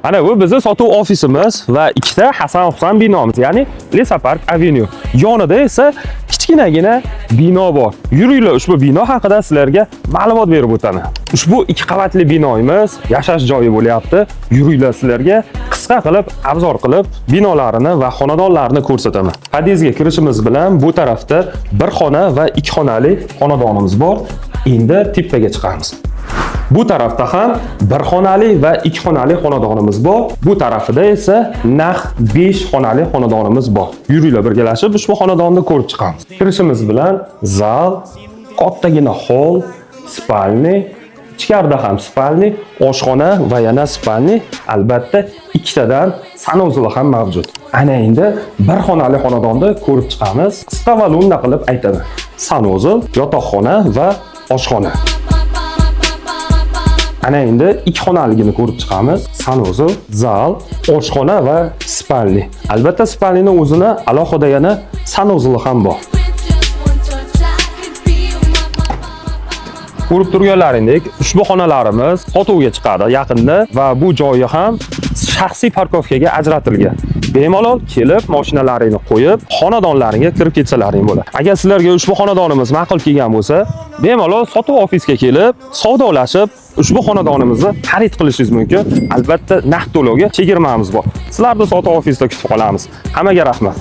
Ana bu bizning sotuv ofisimiz va ikkita Hasan Husan binomiz, ya'ni Lesapark Avenue. Yonida esa kichkinagina bino bor. Yuringlar, ushbu bino haqida sizlarga ma'lumot berib o'taman. Ushbu 2 qavatli binoimiz yashash joyi bo'lyapti. Yuringlar, sizlarga qisqa qilib, obzor qilib binolarini va xonadonlarini ko'rsataman. Podyezdga kirishimiz bilan bu tarafda bir xona va 2 xonali xonadonimiz bor. Endi tepaga chiqamiz. Bu tarafda ham bir xonali va 2 xonali xonadonimiz bor. Bu tarafida esa naq 5 xonali xonadonimiz bor. Yuringlar, birgalashib ushbu xonadonni ko'rib chiqamiz. Kirishimiz bilan zal, kattagina hol, spalni, ichkarida ham spalni, oshxona va yana spalni, albatta ikkitadan sanuzli ham mavjud. Ana endi bir xonali xonadonni ko'rib chiqamiz. Qisqa va lo'nda qilib aytaman. Sanuzl, yotoqxona va oshxona. Ana endi 2 xonaligini ko'rib chiqamiz. Sanuzl, zal, oshxona va spalni. Albatta spalnining o'zini alohida yana sanuzli ham bor. Ko'rib turganlaringdek, ushbu xonalarimiz sotuvga chiqadi yaqinda va bu joyi ham shaxsiy parkovkaga ajratilgan. Bemalol kelib, mashinalaringni qo'yib, xonadonlaringga kirib ketsalaring bo'ladi. Agar sizlarga ushbu xonadonimiz ma'qul kelgan bo'lsa, bemalol sotuv ofisga kelib, savdolashib, ushbu xonadonimizni xarid qilishingiz mumkin. Albatta, naqd to'lovga chegirmamiz bor. Sizlarni sotuv ofisida kutib qolamiz. Hammaga rahmat.